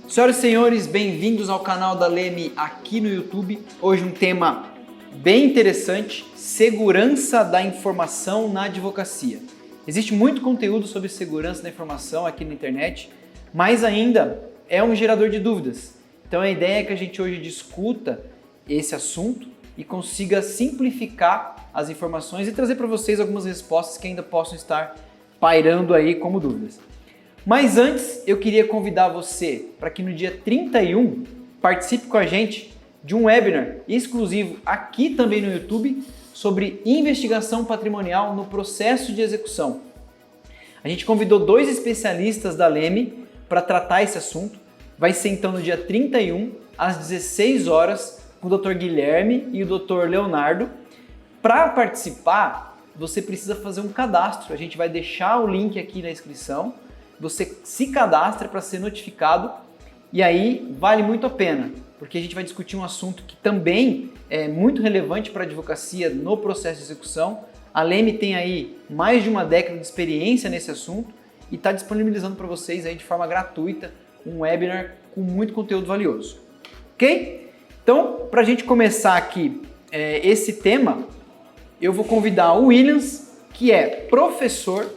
Senhoras e senhores, bem-vindos ao canal da Leme aqui no YouTube. Hoje um tema bem interessante, segurança da informação na advocacia. Existe muito conteúdo sobre segurança da informação aqui na internet, mas ainda é um gerador de dúvidas. Então a ideia é que a gente hoje discuta esse assunto e consiga simplificar as informações e trazer para vocês algumas respostas que ainda possam estar pairando aí como dúvidas. Mas antes, eu queria convidar você para que no dia 31 participe com a gente de um webinar exclusivo aqui também no YouTube sobre investigação patrimonial no processo de execução. A gente convidou 2 especialistas da Leme para tratar esse assunto. Vai ser então no dia 31, às 16 horas, com o Dr. Guilherme e o Dr. Leonardo. Para participar, você precisa fazer um cadastro. A gente vai deixar o link aqui na inscrição. Você se cadastra para ser notificado e aí vale muito a pena, porque a gente vai discutir um assunto que também é muito relevante para a advocacia no processo de execução. A Leme tem aí mais de uma década de experiência nesse assunto e está disponibilizando para vocês aí de forma gratuita um webinar com muito conteúdo valioso. Ok? Então, para a gente começar aqui esse tema, eu vou convidar o Williams, que é professor,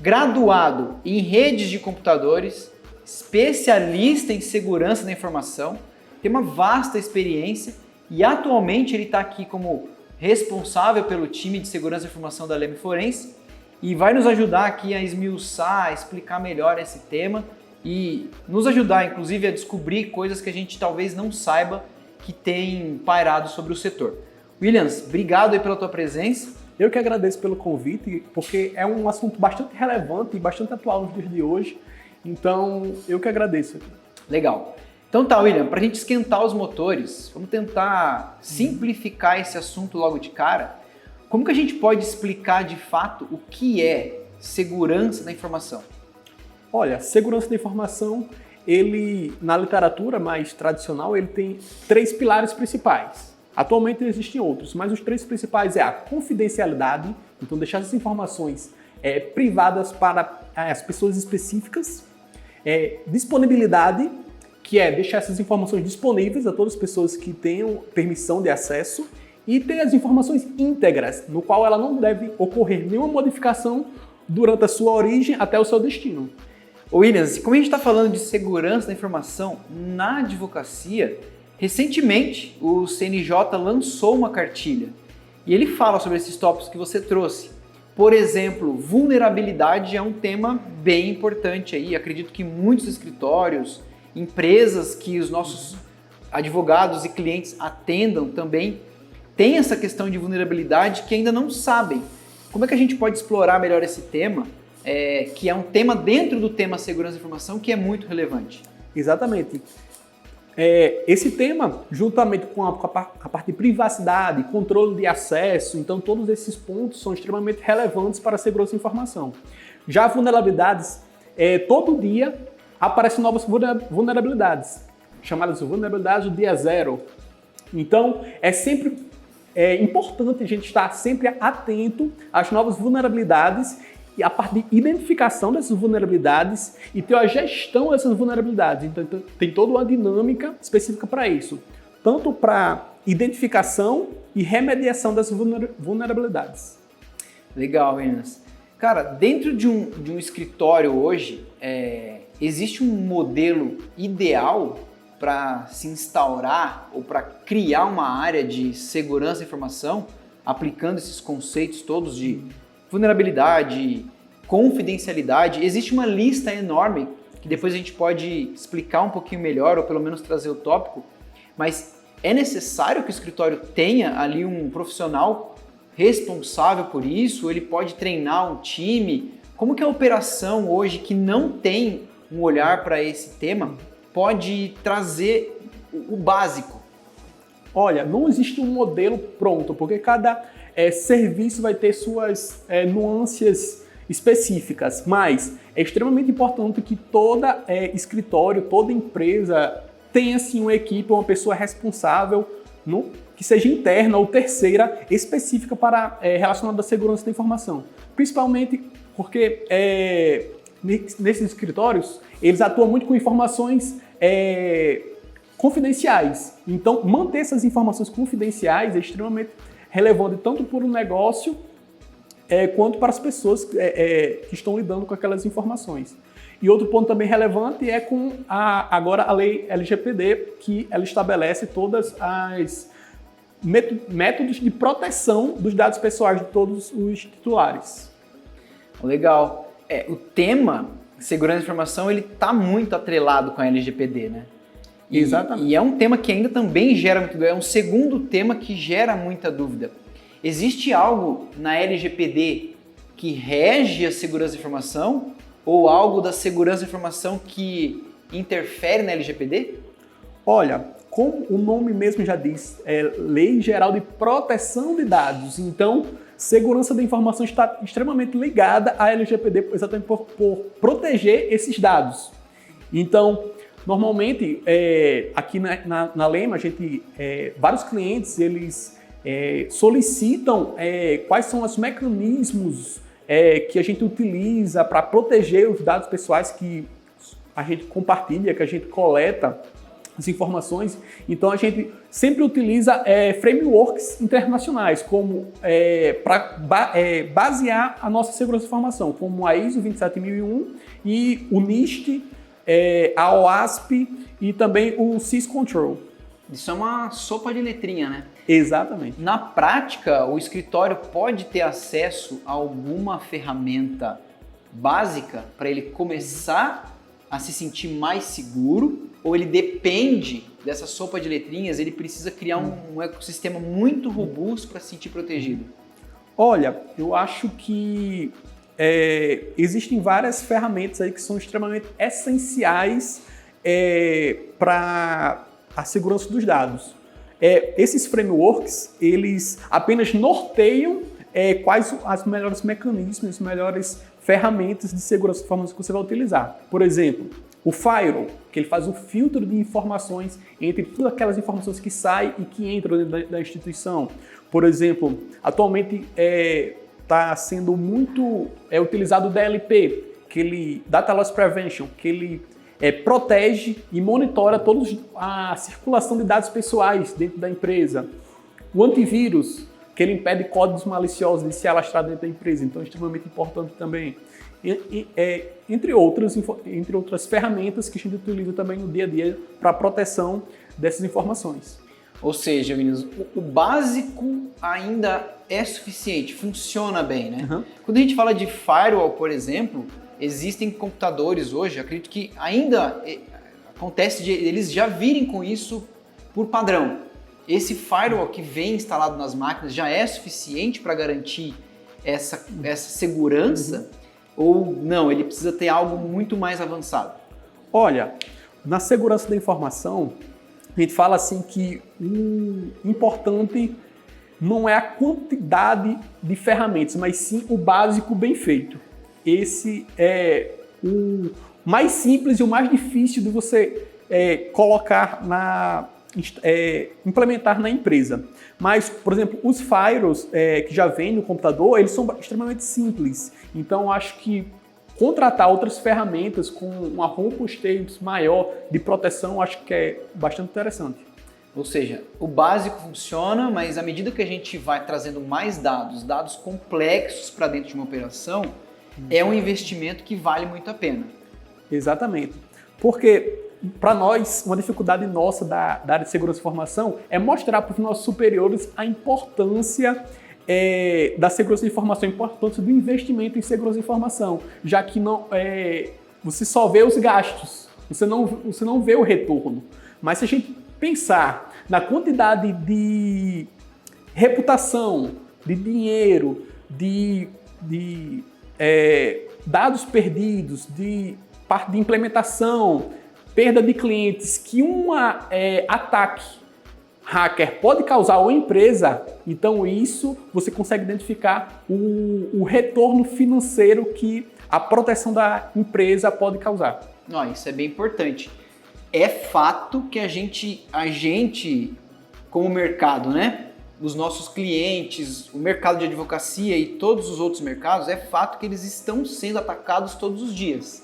graduado em redes de computadores, especialista em segurança da informação, tem uma vasta experiência e atualmente ele está aqui como responsável pelo time de segurança da informação da Leme Forense e vai nos ajudar aqui a esmiuçar, a explicar melhor esse tema e nos ajudar, inclusive, a descobrir coisas que a gente talvez não saiba que tem pairado sobre o setor. Williams, obrigado aí pela tua presença. Eu que agradeço pelo convite, porque é um assunto bastante relevante e bastante atual nos dias de hoje. Então, eu que agradeço. Legal. Então tá, William, para a gente esquentar os motores, vamos tentar simplificar esse assunto logo de cara. Como que a gente pode explicar de fato o que é segurança da informação? Olha, segurança da informação, ele, na literatura mais tradicional, ele tem 3 pilares principais. Atualmente existem outros, mas os 3 principais é a confidencialidade, então deixar essas informações privadas para as pessoas específicas, disponibilidade, que é deixar essas informações disponíveis a todas as pessoas que tenham permissão de acesso, e ter as informações íntegras, no qual ela não deve ocorrer nenhuma modificação durante a sua origem até o seu destino. Williams, como a gente está falando de segurança da informação na advocacia, recentemente, o CNJ lançou uma cartilha e ele fala sobre esses tópicos que você trouxe. Por exemplo, vulnerabilidade é um tema bem importante aí. Acredito que muitos escritórios, empresas que os nossos advogados e clientes atendam também têm essa questão de vulnerabilidade que ainda não sabem. Como é que a gente pode explorar melhor esse tema, que é um tema dentro do tema segurança da informação que é muito relevante? Exatamente. Esse tema, juntamente com a parte de privacidade, controle de acesso, então todos esses pontos são extremamente relevantes para a segurança da informação. Já vulnerabilidades, todo dia aparecem novas vulnerabilidades, chamadas de vulnerabilidades do dia zero. Então, é sempre importante a gente estar sempre atento às novas vulnerabilidades e a parte de identificação dessas vulnerabilidades e ter a gestão dessas vulnerabilidades. Então, tem toda uma dinâmica específica para isso, tanto para identificação e remediação dessas vulnerabilidades. Legal, Williams. Cara, dentro de um escritório hoje, existe um modelo ideal para se instaurar ou para criar uma área de segurança da informação, aplicando esses conceitos todos de vulnerabilidade, confidencialidade? Existe uma lista enorme que depois a gente pode explicar um pouquinho melhor ou pelo menos trazer o tópico, mas é necessário que o escritório tenha ali um profissional responsável por isso? Ele pode treinar um time? Como que a operação hoje, que não tem um olhar para esse tema, pode trazer o básico? Olha, não existe um modelo pronto, porque cada serviço vai ter suas nuances específicas, mas é extremamente importante que todo escritório, toda empresa tenha assim, uma equipe, uma pessoa responsável, que seja interna ou terceira, específica para relacionada à segurança da informação. Principalmente porque nesses escritórios, eles atuam muito com informações confidenciais. Então, manter essas informações confidenciais é extremamente relevante tanto para o negócio quanto para as pessoas que estão lidando com aquelas informações. E outro ponto também relevante é com agora a lei LGPD, que ela estabelece todas as métodos de proteção dos dados pessoais de todos os titulares. Legal. O tema segurança da informação, ele está muito atrelado com a LGPD, né? Exatamente. E é um tema que ainda também gera muita dúvida, é um segundo tema que gera muita dúvida. Existe algo na LGPD que rege a segurança da informação ou algo da segurança da informação que interfere na LGPD? Olha, como o nome mesmo já diz, é Lei Geral de Proteção de Dados. Então, segurança da informação está extremamente ligada à LGPD, exatamente por proteger esses dados. Então, normalmente, aqui na Lema, vários clientes, eles solicitam quais são os mecanismos que a gente utiliza para proteger os dados pessoais que a gente compartilha, que a gente coleta as informações. Então, a gente sempre utiliza frameworks internacionais como para basear a nossa segurança da informação, como a ISO 27001 e o NIST, a OASP e também o SysControl. Isso é uma sopa de letrinha, né? Exatamente. Na prática, o escritório pode ter acesso a alguma ferramenta básica para ele começar a se sentir mais seguro, ou ele depende dessa sopa de letrinhas, ele precisa criar um ecossistema muito robusto para se sentir protegido? Olha, eu acho que existem várias ferramentas aí que são extremamente essenciais para a segurança dos dados. Esses frameworks, eles apenas norteiam quais os melhores mecanismos, as melhores ferramentas de segurança de informação que você vai utilizar. Por exemplo, o Firewall, que ele faz um filtro de informações entre todas aquelas informações que saem e que entram dentro da instituição. Por exemplo, atualmente está sendo muito utilizado o DLP, Data Loss Prevention, que ele protege e monitora toda a circulação de dados pessoais dentro da empresa. O antivírus, que ele impede códigos maliciosos de se alastrar dentro da empresa, então é extremamente importante também. Entre outras ferramentas que a gente utiliza também no dia a dia para a proteção dessas informações. Ou seja, Vinícius, o básico ainda é suficiente, funciona bem, né? Uhum. Quando a gente fala de firewall, por exemplo, existem computadores hoje, acredito que ainda acontece de eles já virem com isso por padrão. Esse firewall que vem instalado nas máquinas já é suficiente para garantir essa segurança? Ou não, ele precisa ter algo muito mais avançado? Olha, na segurança da informação, a gente fala assim que o importante não é a quantidade de ferramentas, mas sim o básico bem feito. Esse é o mais simples e o mais difícil de você colocar implementar na empresa. Mas, por exemplo, os firewalls que já vêm no computador, eles são extremamente simples. Então, acho que contratar outras ferramentas com uma robustez maior de proteção, acho que é bastante interessante. Ou seja, o básico funciona, mas à medida que a gente vai trazendo mais dados complexos para dentro de uma operação, é um investimento que vale muito a pena. Exatamente. Porque, para nós, uma dificuldade nossa da área de segurança da informação é mostrar para os nossos superiores a importância da segurança de informação, a importância do investimento em segurança de informação, já que você só vê os gastos, você não vê o retorno. Mas se a gente pensar na quantidade de reputação, de dinheiro, de dados perdidos, de parte de implementação, perda de clientes que ataque hacker pode causar a uma empresa, então isso você consegue identificar o retorno financeiro que a proteção da empresa pode causar. Isso é bem importante. É fato que a gente como mercado, né, os nossos clientes, o mercado de advocacia e todos os outros mercados, é fato que eles estão sendo atacados todos os dias.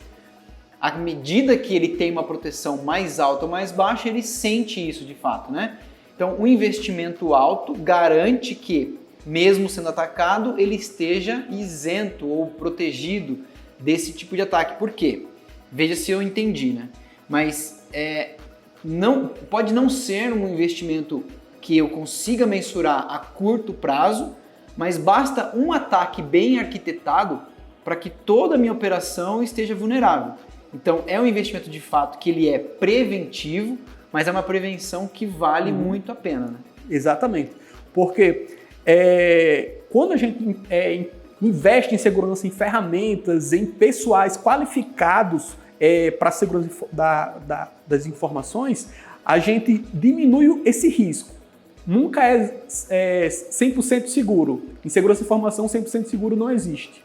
À medida que ele tem uma proteção mais alta ou mais baixa, ele sente isso de fato, né? Então, um investimento alto garante que, mesmo sendo atacado, ele esteja isento ou protegido desse tipo de ataque. Por quê? Veja se eu entendi, né? Mas pode não ser um investimento que eu consiga mensurar a curto prazo, mas basta um ataque bem arquitetado para que toda a minha operação esteja vulnerável. Então, é um investimento de fato que ele é preventivo, mas é uma prevenção que vale muito a pena, né? Exatamente. Porque quando a gente investe em segurança, em ferramentas, em pessoais qualificados para a segurança das informações, a gente diminui esse risco. Nunca é 100% seguro. Em segurança de informação, 100% seguro não existe.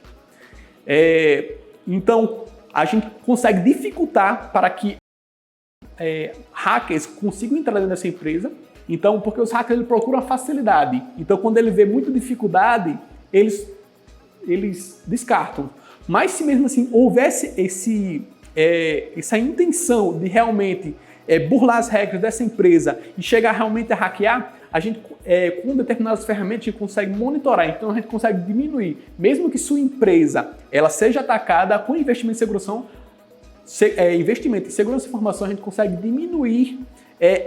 Então, a gente consegue dificultar para que hackers consigam entrar dentro dessa empresa. Então, porque os hackers procuram a facilidade. Então, quando ele vê muita dificuldade, eles descartam. Mas se mesmo assim houvesse essa intenção de realmente burlar as regras dessa empresa e chegar realmente a hackear, a gente, com determinadas ferramentas, a gente consegue monitorar. Então, a gente consegue diminuir. Mesmo que sua empresa ela seja atacada, com investimento em segurança, investimento em segurança de informação, a gente consegue diminuir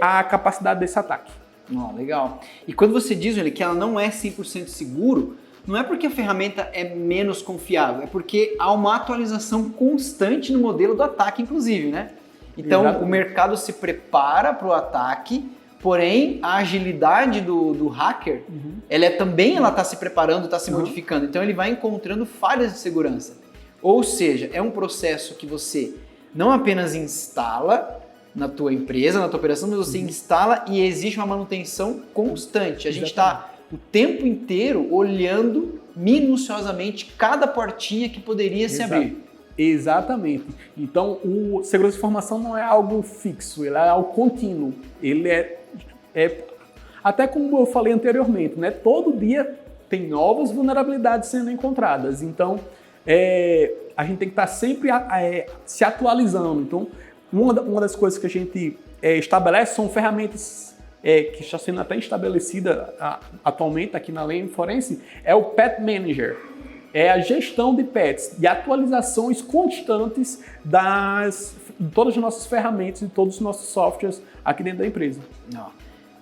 a capacidade desse ataque. Legal. E quando você diz, William, que ela não é 100% seguro, não é porque a ferramenta é menos confiável, é porque há uma atualização constante no modelo do ataque, inclusive, né? Então, exatamente, o mercado se prepara para o ataque, porém, a agilidade do hacker, ela está se preparando, está se modificando. Então, ele vai encontrando falhas de segurança. Ou seja, é um processo que você não apenas instala na tua empresa, na tua operação, mas você instala e existe uma manutenção constante. A gente está o tempo inteiro olhando minuciosamente cada portinha que poderia se abrir. Exatamente. Então, o segurança de informação não é algo fixo, ele é algo contínuo. Ele até como eu falei anteriormente, né? Todo dia tem novas vulnerabilidades sendo encontradas. Então, a gente tem que estar sempre se atualizando. Então, uma das coisas que a gente estabelece são ferramentas que está sendo até estabelecida atualmente aqui na Leme Forense, é o Pet Manager. É a gestão de pets, de atualizações constantes de todas as nossas ferramentas e todos os nossos softwares aqui dentro da empresa.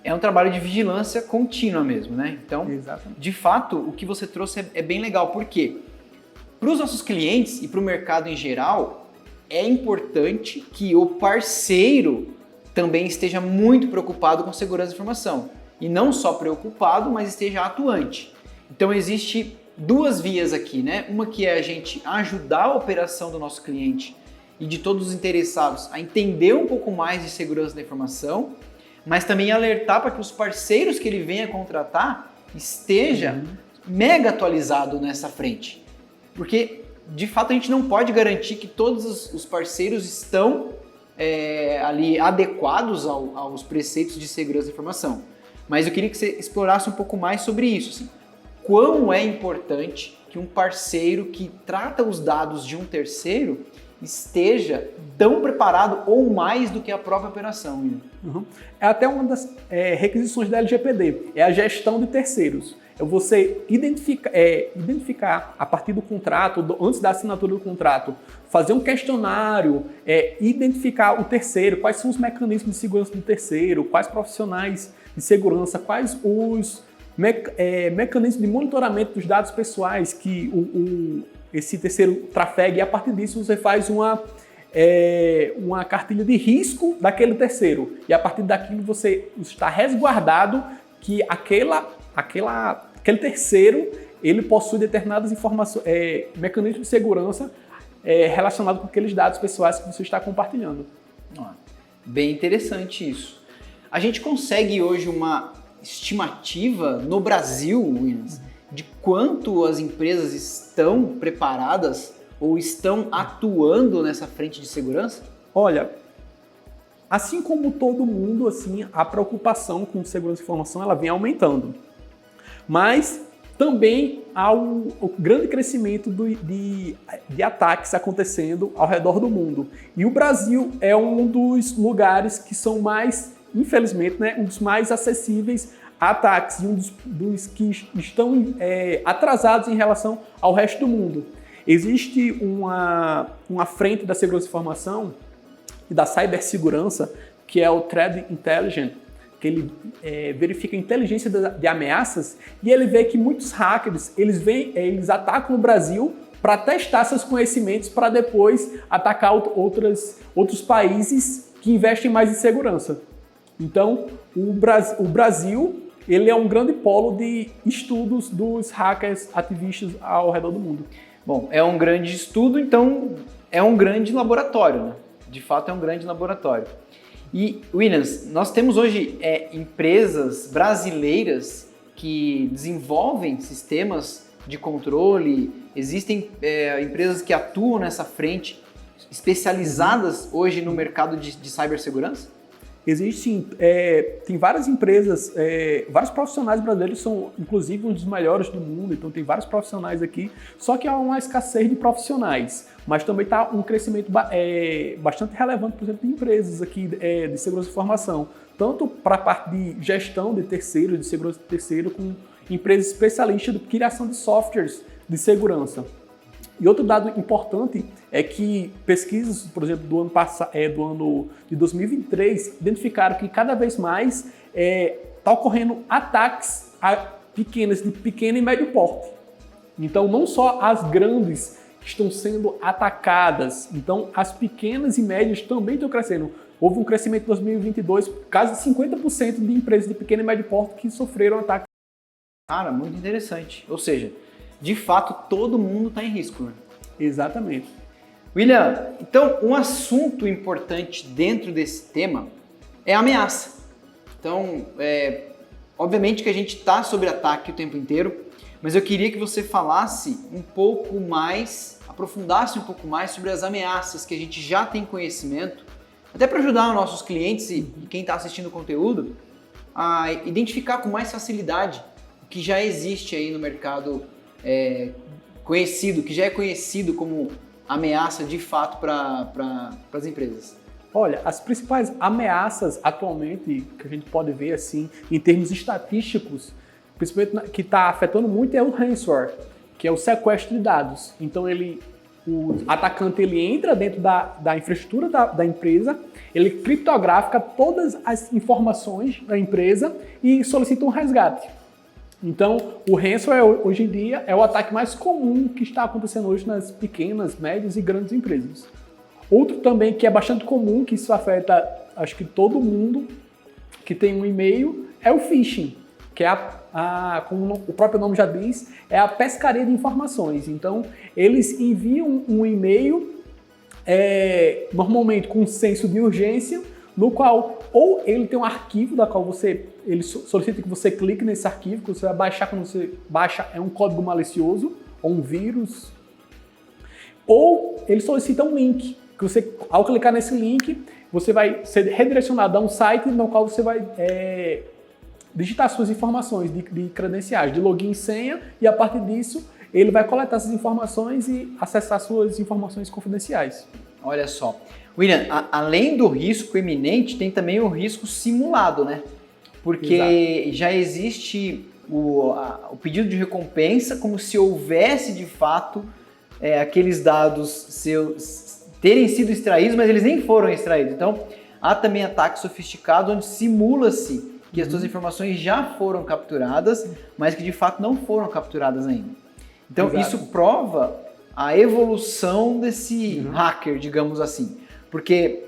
É um trabalho de vigilância contínua mesmo, né? Então, exatamente, de fato, o que você trouxe é bem legal. Por quê? Para os nossos clientes e para o mercado em geral, é importante que o parceiro também esteja muito preocupado com segurança da informação. E não só preocupado, mas esteja atuante. Então, existe duas vias aqui, né? Uma que é a gente ajudar a operação do nosso cliente e de todos os interessados a entender um pouco mais de segurança da informação, mas também alertar para que os parceiros que ele venha contratar esteja mega atualizado nessa frente. Porque, de fato, a gente não pode garantir que todos os parceiros estão ali adequados aos preceitos de segurança da informação. Mas eu queria que você explorasse um pouco mais sobre isso, assim. Quão é importante que um parceiro que trata os dados de um terceiro esteja tão preparado ou mais do que a própria operação. É até uma das requisições da LGPD, é a gestão de terceiros. É você identificar a partir do contrato, antes da assinatura do contrato, fazer um questionário, identificar o terceiro, quais são os mecanismos de segurança do terceiro, quais profissionais de segurança, quais os mecanismos de monitoramento dos dados pessoais que esse terceiro trafega, e a partir disso você faz uma cartilha de risco daquele terceiro, e a partir daquilo você está resguardado que aquele terceiro ele possui determinadas informações, mecanismos de segurança relacionados com aqueles dados pessoais que você está compartilhando. Bem interessante isso. A gente consegue hoje uma estimativa no Brasil, Williams, de quanto as empresas estão preparadas ou estão atuando nessa frente de segurança? Olha, assim como todo mundo, assim, a preocupação com segurança de informação ela vem aumentando. Mas também há o grande crescimento de ataques acontecendo ao redor do mundo. E o Brasil é um dos lugares que são mais, infelizmente, né, um dos mais acessíveis a ataques e um dos que estão atrasados em relação ao resto do mundo. Existe uma frente da segurança de informação e da cibersegurança, que é o Threat Intelligence, que ele verifica a inteligência de ameaças, e ele vê que muitos hackers eles atacam o Brasil para testar seus conhecimentos para depois atacar outros países que investem mais em segurança. Então, o Brasil ele é um grande polo de estudos dos hackers ativistas ao redor do mundo. Bom, é um grande estudo, então é um grande laboratório, né? De fato é um grande laboratório. E, Williams, nós temos hoje empresas brasileiras que desenvolvem sistemas de controle, existem empresas que atuam nessa frente, especializadas hoje no mercado de cibersegurança? Existem, tem várias empresas, vários profissionais brasileiros são, inclusive, um dos melhores do mundo, então tem vários profissionais aqui, só que há uma escassez de profissionais, mas também está um crescimento bastante relevante, por exemplo, de empresas aqui de segurança de informação, tanto para a parte de gestão de terceiros, de segurança de terceiro, com empresas especialistas de criação de softwares de segurança. E outro dado importante é que pesquisas, por exemplo, do ano de 2023, identificaram que cada vez mais está ocorrendo ataques de pequeno e médio porte. Então, não só as grandes estão sendo atacadas, então as pequenas e médias também estão crescendo. Houve um crescimento em 2022, quase 50% de empresas de pequeno e médio porte que sofreram ataques. Cara, muito interessante. Ou seja, de fato, todo mundo está em risco, né? Exatamente. William, então um assunto importante dentro desse tema é a ameaça. Então, obviamente que a gente está sob ataque o tempo inteiro, mas eu queria que você falasse um pouco mais, aprofundasse um pouco mais sobre as ameaças que a gente já tem conhecimento, até para ajudar os nossos clientes e quem está assistindo o conteúdo a identificar com mais facilidade o que já existe aí no mercado conhecido, que já é conhecido como ameaça de fato para as empresas. Olha, as principais ameaças atualmente que a gente pode ver assim, em termos estatísticos, principalmente que está afetando muito é o ransomware, que é o sequestro de dados. Então o atacante ele entra dentro da infraestrutura da empresa, ele criptografa todas as informações da empresa e solicita um resgate. Então, o ransomware hoje em dia é o ataque mais comum que está acontecendo hoje nas pequenas, médias e grandes empresas. Outro também que é bastante comum, que isso afeta acho que todo mundo que tem um e-mail, é o phishing, que é como o próprio nome já diz, é a pescaria de informações. Então, eles enviam um e-mail, normalmente com um senso de urgência, no qual ou ele tem um arquivo da qual ele solicita que você clique nesse arquivo, que você vai baixar. Quando você baixa é um código malicioso ou um vírus, ou ele solicita um link, que você, ao clicar nesse link, você vai ser redirecionado a um site no qual você vai digitar suas informações de credenciais, de login e senha, e a partir disso ele vai coletar essas informações e acessar suas informações confidenciais. Olha só. William, além do risco iminente, tem também o risco simulado, né? Porque exato, já existe o pedido de recompensa como se houvesse de fato aqueles dados terem sido extraídos, mas eles nem foram extraídos. Então, há também ataques sofisticados onde simula-se que as suas informações já foram capturadas, mas que de fato não foram capturadas ainda. Então, exato, isso prova a evolução desse hacker, digamos assim. Porque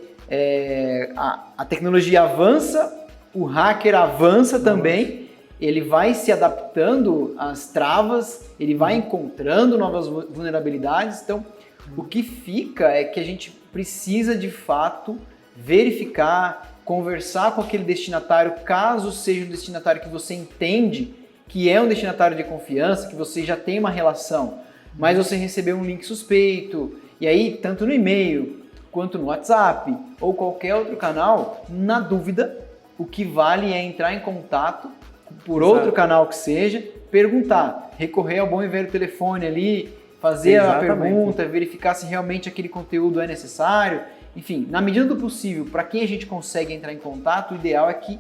a tecnologia avança, o hacker avança também, ele vai se adaptando às travas, ele vai encontrando novas vulnerabilidades. Então, o que fica é que a gente precisa, de fato, verificar, conversar com aquele destinatário, caso seja um destinatário que você entende que é um destinatário de confiança, que você já tem uma relação, mas você recebeu um link suspeito, e aí, tanto no e-mail, quanto no WhatsApp, ou qualquer outro canal, na dúvida, o que vale é entrar em contato por outro canal que seja, perguntar, recorrer ao bom e velho telefone ali, fazer a pergunta, verificar se realmente aquele conteúdo é necessário. Enfim, na medida do possível, para quem a gente consegue entrar em contato, o ideal é que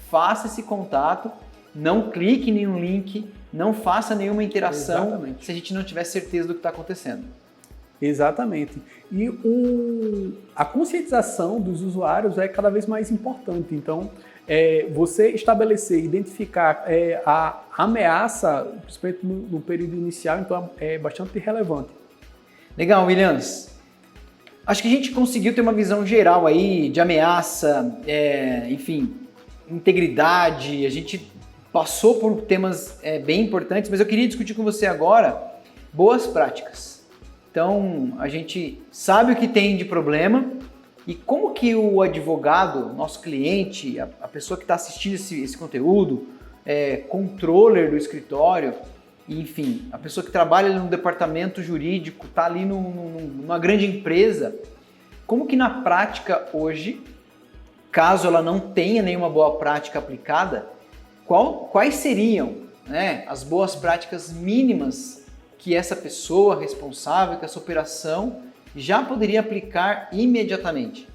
faça esse contato, não clique em nenhum link, não faça nenhuma interação se a gente não tiver certeza do que está acontecendo. Exatamente. E a conscientização dos usuários é cada vez mais importante. Então, você estabelecer, identificar a ameaça, principalmente no período inicial, então é bastante relevante. Legal, Williams. Acho que a gente conseguiu ter uma visão geral aí de ameaça, enfim, integridade. A gente passou por temas bem importantes, mas eu queria discutir com você agora boas práticas. Então, a gente sabe o que tem de problema e como que o advogado, nosso cliente, a pessoa que está assistindo esse conteúdo, controller do escritório, enfim, a pessoa que trabalha no departamento jurídico, está ali numa grande empresa, como que na prática hoje, caso ela não tenha nenhuma boa prática aplicada, quais seriam, né, as boas práticas mínimas que essa pessoa responsável, que essa operação já poderia aplicar imediatamente?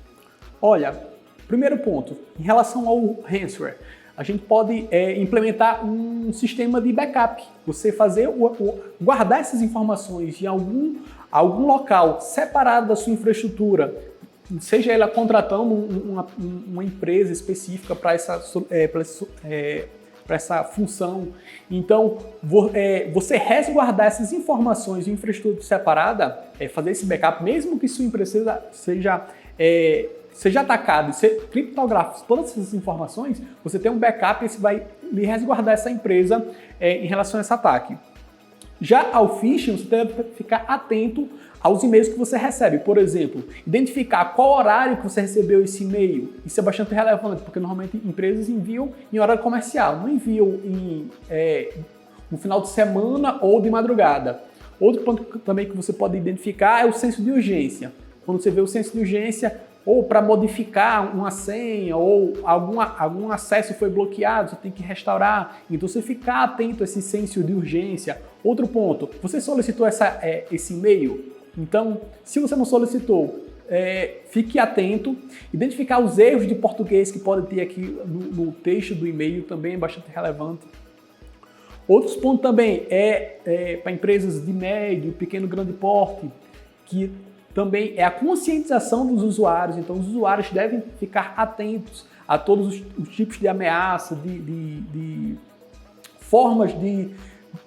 Olha, primeiro ponto, em relação ao ransomware, a gente pode implementar um sistema de backup. Você guardar essas informações em algum local separado da sua infraestrutura, seja ela contratando uma empresa específica para essa função. Então, você resguardar essas informações em infraestrutura separada, fazer esse backup, mesmo que sua empresa seja atacada e ser criptográfico, todas essas informações, você tem um backup e você vai lhe resguardar essa empresa em relação a esse ataque. Já ao phishing, você deve ficar atento aos e-mails que você recebe. Por exemplo, identificar qual horário que você recebeu esse e-mail. Isso é bastante relevante, porque normalmente empresas enviam em horário comercial, não enviam no final de semana ou de madrugada. Outro ponto também que você pode identificar é o senso de urgência. Quando você vê o senso de urgência, ou para modificar uma senha, ou algum acesso foi bloqueado, você tem que restaurar. Então você ficar atento a esse senso de urgência. Outro ponto, você solicitou esse e-mail? Então, se você não solicitou, fique atento. Identificar os erros de português que pode ter aqui no texto do e-mail também é bastante relevante. Outros pontos também para empresas de médio, pequeno, grande porte, que também é a conscientização dos usuários. Então, os usuários devem ficar atentos a todos os tipos de ameaça, de formas de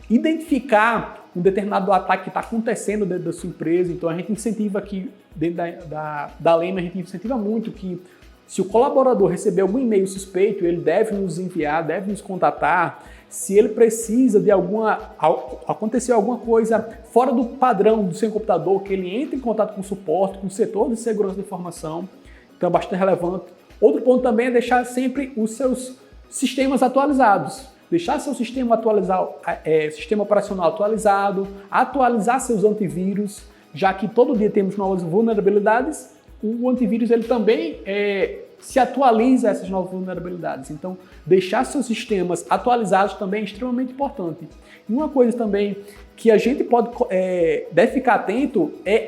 identificar um determinado ataque que está acontecendo dentro da sua empresa. Então, a gente incentiva aqui, dentro da Leme, a gente incentiva muito que, se o colaborador receber algum e-mail suspeito, ele deve nos enviar, deve nos contatar. Se ele precisa de acontecer alguma coisa fora do padrão do seu computador, que ele entre em contato com o suporte, com o setor de segurança da informação. Então é bastante relevante. Outro ponto também é deixar sempre os seus sistemas atualizados. Deixar seu sistema sistema operacional atualizado, atualizar seus antivírus, já que todo dia temos novas vulnerabilidades. O antivírus ele também se atualiza a essas novas vulnerabilidades. Então, deixar seus sistemas atualizados também é extremamente importante. E uma coisa também que a gente deve ficar atento é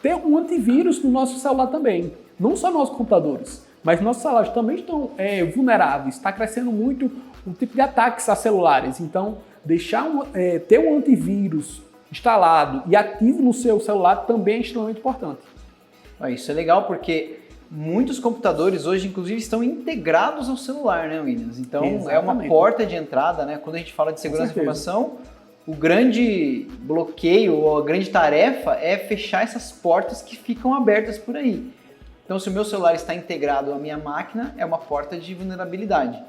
ter um antivírus no nosso celular também. Não só nossos computadores, mas nossos celulares também estão vulneráveis. Está crescendo muito o tipo de ataques a celulares. Então, ter um antivírus instalado e ativo no seu celular também é extremamente importante. Isso é legal porque muitos computadores hoje, inclusive, estão integrados ao celular, né, Williams? Então, exatamente, é uma porta de entrada, né? Quando a gente fala de segurança da informação, o grande bloqueio ou a grande tarefa é fechar essas portas que ficam abertas por aí. Então, se o meu celular está integrado à minha máquina, é uma porta de vulnerabilidade.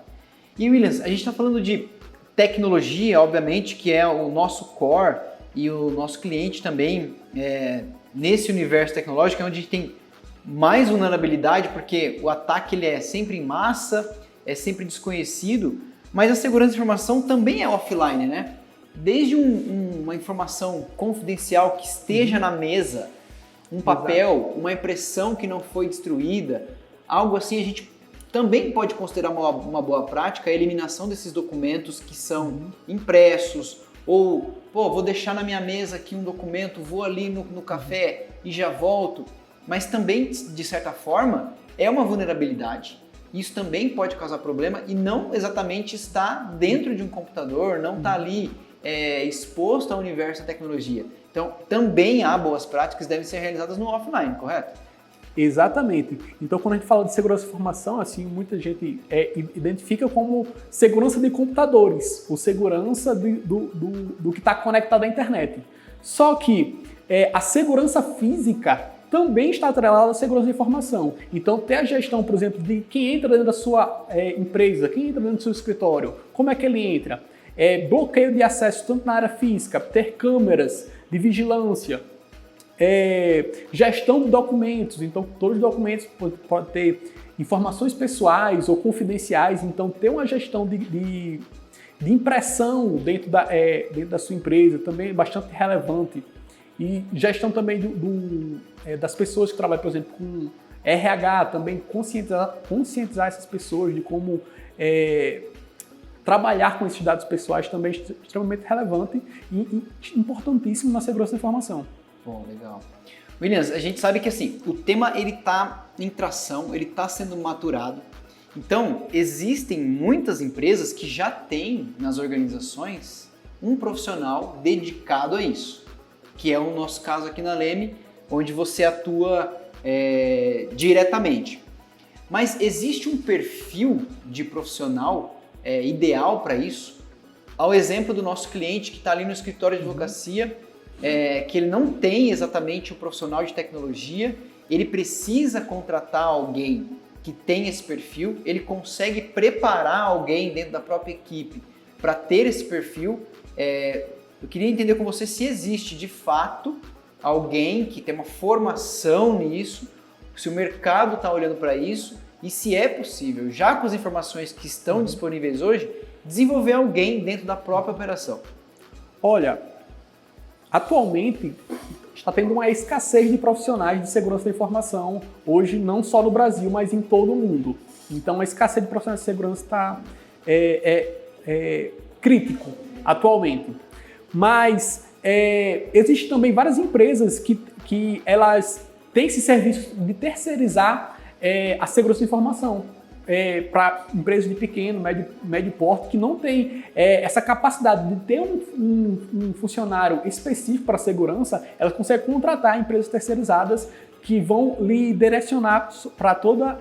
E, Williams, a gente está falando de tecnologia, obviamente, que é o nosso core e o nosso cliente também, nesse universo tecnológico, é onde a gente tem mais vulnerabilidade, porque o ataque ele é sempre em massa, é sempre desconhecido, mas a segurança da informação também é offline, né? Desde uma informação confidencial que esteja na mesa, um papel, uma impressão que não foi destruída, algo assim a gente também pode considerar uma boa prática a eliminação desses documentos que são impressos, ou, vou deixar na minha mesa aqui um documento, vou ali no café e já volto. Mas também, de certa forma, é uma vulnerabilidade. Isso também pode causar problema e não exatamente está dentro de um computador, não está ali exposto ao universo da tecnologia. Então, também há boas práticas que devem ser realizadas no offline, correto? Exatamente. Então, quando a gente fala de segurança de informação, assim, muita gente identifica como segurança de computadores, ou segurança do que está conectado à internet. Só que a segurança física também está atrelada à segurança de informação. Então, ter a gestão, por exemplo, de quem entra dentro da sua empresa, quem entra dentro do seu escritório, como é que ele entra? Bloqueio de acesso tanto na área física, ter câmeras de vigilância, gestão de documentos. Então, todos os documentos podem ter informações pessoais ou confidenciais. Então, ter uma gestão de impressão dentro da sua empresa também é bastante relevante. E gestão também das pessoas que trabalham, por exemplo, com RH, também conscientizar essas pessoas de como trabalhar com esses dados pessoais também é extremamente relevante e importantíssimo na segurança da informação. Bom, legal. Williams, a gente sabe que assim, o tema ele está em tração, ele está sendo maturado. Então, existem muitas empresas que já têm nas organizações um profissional dedicado a isso, que é o nosso caso aqui na Leme, onde você atua diretamente. Mas existe um perfil de profissional ideal para isso? Ao exemplo do nosso cliente que está ali no escritório de advocacia, que ele não tem exatamente o profissional de tecnologia, ele precisa contratar alguém que tem esse perfil, ele consegue preparar alguém dentro da própria equipe para ter esse perfil. Eu queria entender com você se existe de fato alguém que tem uma formação nisso, se o mercado está olhando para isso e se é possível, já com as informações que estão disponíveis hoje, desenvolver alguém dentro da própria operação. Olha, atualmente está tendo uma escassez de profissionais de segurança da informação, hoje não só no Brasil, mas em todo o mundo. Então a escassez de profissionais de segurança está crítico atualmente. Mas existem também várias empresas que elas têm esse serviço de terceirizar a segurança de informação para empresas de pequeno, médio porte que não tem essa capacidade de ter um funcionário específico para segurança. Elas conseguem contratar empresas terceirizadas que vão lhe direcionar para toda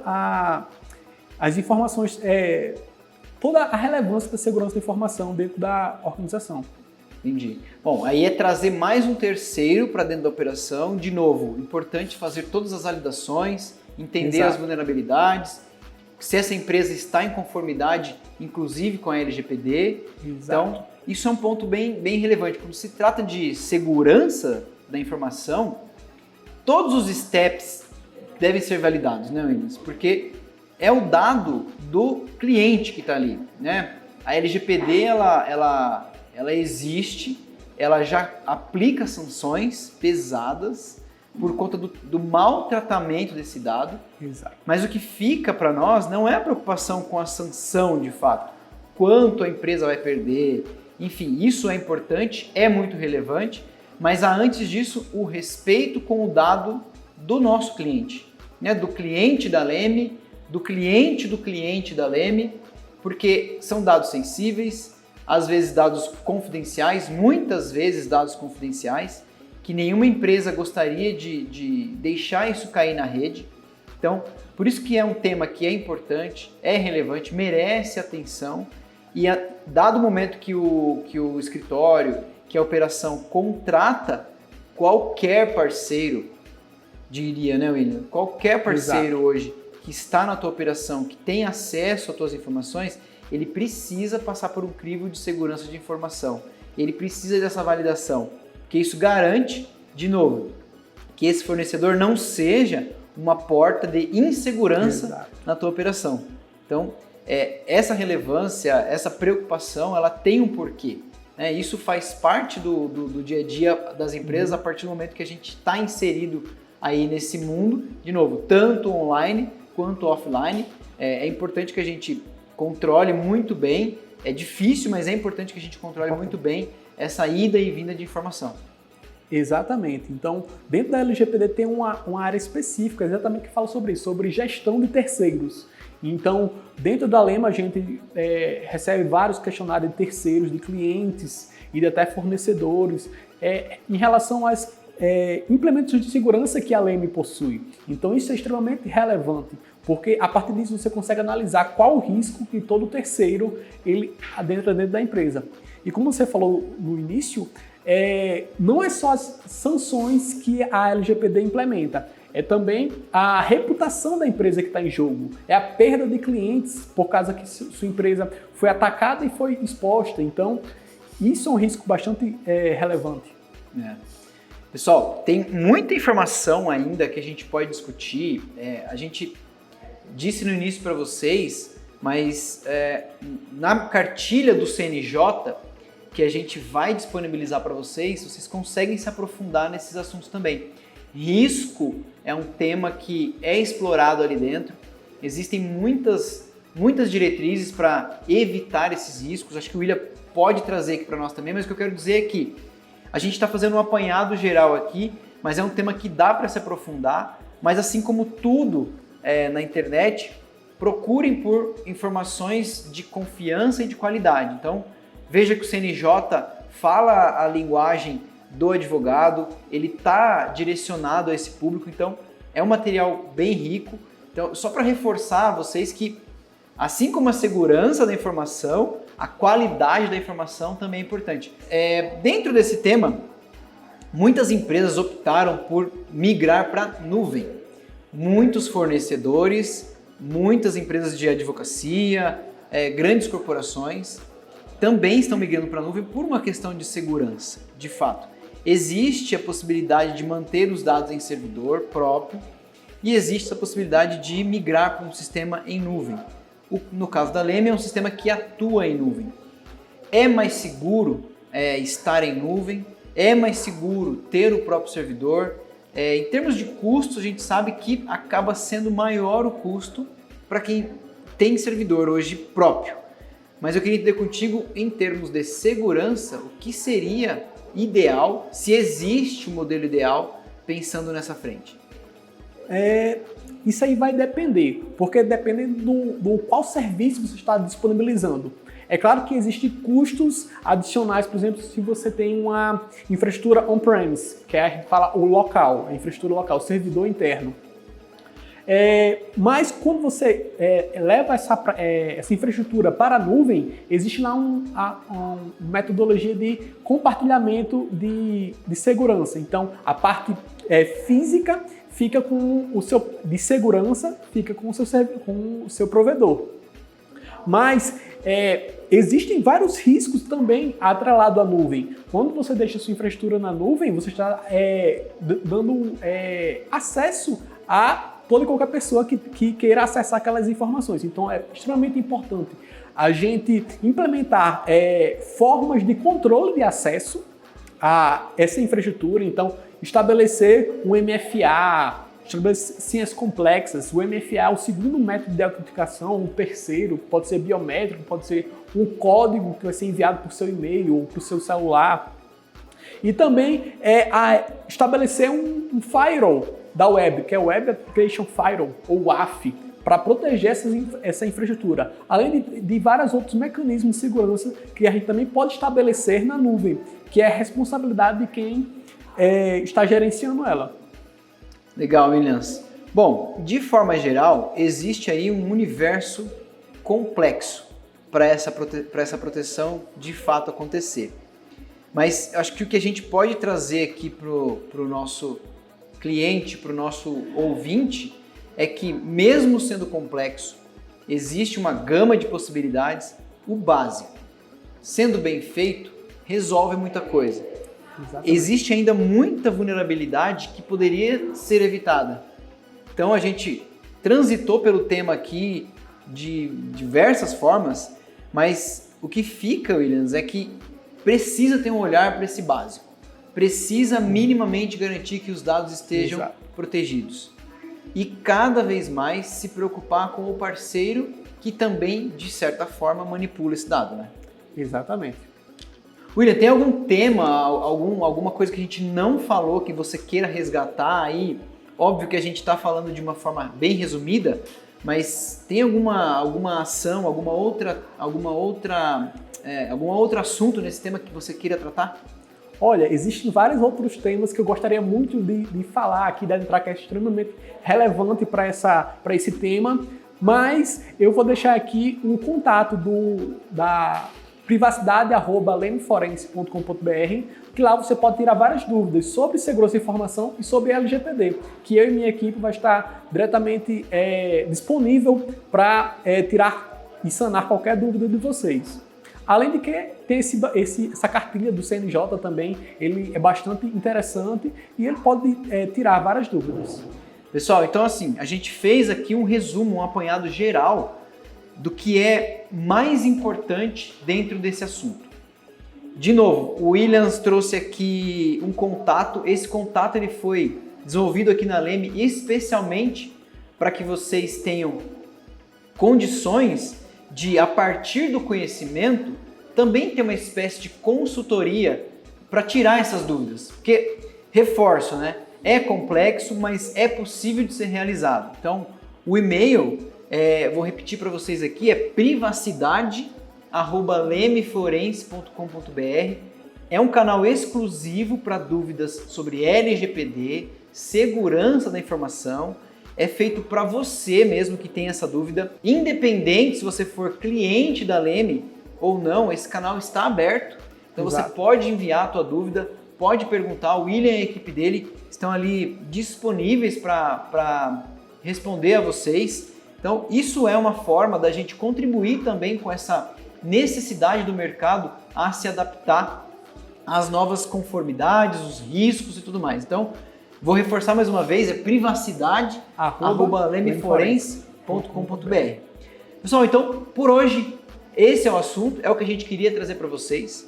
as informações, toda a relevância da segurança da informação dentro da organização. Entendi. Bom, aí é trazer mais um terceiro para dentro da operação. De novo, importante fazer todas as validações, entender Exato. as vulnerabilidades, se essa empresa está em conformidade, inclusive com a LGPD. Exato. Então, isso é um ponto bem relevante. Quando se trata de segurança da informação, todos os steps devem ser validados, né, Williams? Porque é o dado do cliente que está ali, né? A LGPD, ela existe, ela já aplica sanções pesadas por conta do mau tratamento desse dado. Exato. Mas o que fica para nós não é a preocupação com a sanção de fato, quanto a empresa vai perder, enfim, isso é importante, é muito relevante, mas há antes disso o respeito com o dado do nosso cliente, né? Do cliente da Leme, do cliente da Leme, porque são dados sensíveis, às vezes dados confidenciais, muitas vezes dados confidenciais, que nenhuma empresa gostaria de deixar isso cair na rede. Então, por isso que é um tema que é importante, é relevante, merece atenção e dado o momento que o escritório, que a operação contrata qualquer parceiro, diria, né, William? Qualquer parceiro Exato. hoje que está na tua operação, que tem acesso às tuas informações, ele precisa passar por um crivo de segurança de informação. Ele precisa dessa validação, porque isso garante, de novo, que esse fornecedor não seja uma porta de insegurança Exato. na tua operação. Então, essa relevância, essa preocupação, ela tem um porquê. Né? Isso faz parte do dia a dia das empresas a partir do momento que a gente está inserido aí nesse mundo, de novo, tanto online quanto offline, é importante que a gente controle muito bem, é difícil, mas é importante que a gente controle muito bem essa ida e vinda de informação. Exatamente. Então, dentro da LGPD tem uma área específica exatamente que fala sobre isso, sobre gestão de terceiros. Então, dentro da Lema, a gente recebe vários questionários de terceiros, de clientes e de até fornecedores, em relação às implementos de segurança que a Lema possui. Então, isso é extremamente relevante, porque a partir disso você consegue analisar qual o risco que todo terceiro ele adentra dentro da empresa. E como você falou no início, não é só as sanções que a LGPD implementa, é também a reputação da empresa que está em jogo, é a perda de clientes por causa que sua empresa foi atacada e foi exposta. Então, isso é um risco bastante relevante. Pessoal, tem muita informação ainda que a gente pode discutir. A gente disse no início para vocês, mas na cartilha do CNJ, que a gente vai disponibilizar para vocês conseguem se aprofundar nesses assuntos também. Risco é um tema que é explorado ali dentro. Existem muitas diretrizes para evitar esses riscos. Acho que o William pode trazer aqui para nós também, mas o que eu quero dizer é que a gente está fazendo um apanhado geral aqui, mas é um tema que dá para se aprofundar. Mas assim como tudo na internet, procurem por informações de confiança e de qualidade. Então, veja que o CNJ fala a linguagem do advogado, ele está direcionado a esse público, então é um material bem rico. Então, só para reforçar a vocês que, assim como a segurança da informação, a qualidade da informação também é importante. Dentro desse tema, muitas empresas optaram por migrar para a nuvem. Muitos fornecedores, muitas empresas de advocacia, grandes corporações também estão migrando para a nuvem por uma questão de segurança, de fato. Existe a possibilidade de manter os dados em servidor próprio e existe a possibilidade de migrar para um sistema em nuvem. No caso da Lema, é um sistema que atua em nuvem. É mais seguro estar em nuvem, é mais seguro ter o próprio servidor. Em termos de custos, a gente sabe que acaba sendo maior o custo para quem tem servidor hoje próprio. Mas eu queria entender contigo, em termos de segurança, o que seria ideal, se existe um modelo ideal, pensando nessa frente. Isso aí vai depender, porque depende do qual serviço você está disponibilizando. É claro que existem custos adicionais, por exemplo, se você tem uma infraestrutura on-premise, que a gente fala o local, a infraestrutura local, o servidor interno. Mas quando você leva essa infraestrutura para a nuvem, existe lá uma metodologia de compartilhamento de segurança. Então, a parte física fica com o seu de segurança, fica com o seu provedor. Mas existem vários riscos também atrelados à nuvem. Quando você deixa a sua infraestrutura na nuvem, você está dando acesso a toda e qualquer pessoa que queira acessar aquelas informações. Então é extremamente importante a gente implementar formas de controle de acesso a essa infraestrutura. Então, estabelecer um MFA, estabelecer senhas complexas. O MFA é o segundo método de autenticação, o terceiro pode ser biométrico, pode ser um código que vai ser enviado por seu e-mail ou por seu celular. E também estabelecer um firewall da web, que é o Web Application Firewall, ou WAF, para proteger essa infraestrutura, além de vários outros mecanismos de segurança que a gente também pode estabelecer na nuvem, que é a responsabilidade de quem está gerenciando ela. Legal, Williams. Bom, de forma geral, existe aí um universo complexo para essa proteção de fato acontecer. Mas acho que o que a gente pode trazer aqui para o nosso cliente, para o nosso ouvinte, é que mesmo sendo complexo, existe uma gama de possibilidades. O básico, sendo bem feito, resolve muita coisa. Exatamente. Existe ainda muita vulnerabilidade que poderia ser evitada. Então a gente transitou pelo tema aqui de diversas formas, mas o que fica, Williams, é que precisa ter um olhar para esse básico. Precisa minimamente garantir que os dados estejam protegidos. e cada vez mais se preocupar com o parceiro que também, de certa forma, manipula esse dado, né? Exatamente. William, tem algum tema, alguma coisa que a gente não falou que você queira resgatar aí? Óbvio que a gente está falando de uma forma bem resumida, mas tem alguma ação, algum outro assunto nesse tema que você queira tratar? Olha, existem vários outros temas que eu gostaria muito de falar aqui, de entrar, que é extremamente relevante para esse tema, mas eu vou deixar aqui um contato da privacidade@lemeforense.com.br, que lá você pode tirar várias dúvidas sobre segurança da informação e sobre LGPD, que eu e minha equipe vai estar diretamente disponível para tirar e sanar qualquer dúvida de vocês. Além de que tem essa cartilha do CNJ também, ele é bastante interessante e ele pode tirar várias dúvidas. Pessoal, então assim, a gente fez aqui um resumo, um apanhado geral do que é mais importante dentro desse assunto. De novo, o Williams trouxe aqui um contato. Esse contato ele foi desenvolvido aqui na Leme especialmente para que vocês tenham condições de, a partir do conhecimento, também ter uma espécie de consultoria para tirar essas dúvidas. Porque, reforço, né? É complexo, mas é possível de ser realizado. Então, o e-mail, vou repetir para vocês aqui, é privacidade@lemeforense.com.br. É um canal exclusivo para dúvidas sobre LGPD, segurança da informação. É feito para você mesmo que tem essa dúvida. Independente se você for cliente da Leme ou não, esse canal está aberto. Então Exato. Você pode enviar a tua dúvida, pode perguntar. O William e a equipe dele estão ali disponíveis para responder a vocês. Então, isso é uma forma da gente contribuir também com essa necessidade do mercado a se adaptar às novas conformidades, os riscos e tudo mais. Então, vou reforçar mais uma vez, é privacidade@lemeforense.com.br. Pessoal, então, por hoje, esse é o assunto, é o que a gente queria trazer para vocês.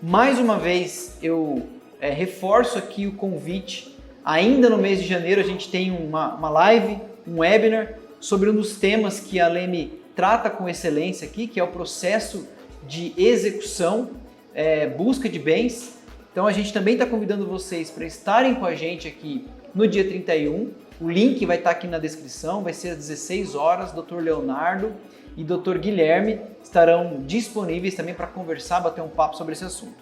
Mais uma vez, eu reforço aqui o convite. Ainda no mês de janeiro, a gente tem uma live, um webinar, sobre um dos temas que a Leme trata com excelência aqui, que é o processo de execução, busca de bens. Então a gente também está convidando vocês para estarem com a gente aqui no dia 31. O link vai estar aqui na descrição, vai ser às 16 horas. Dr. Leonardo e Dr. Guilherme estarão disponíveis também para conversar, bater um papo sobre esse assunto.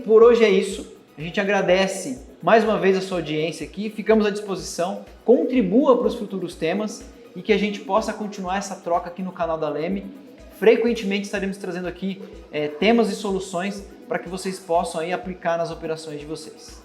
Por hoje é isso. A gente agradece mais uma vez a sua audiência aqui, ficamos à disposição, contribua para os futuros temas e que a gente possa continuar essa troca aqui no canal da Leme. Frequentemente estaremos trazendo aqui temas e soluções para que vocês possam aí aplicar nas operações de vocês.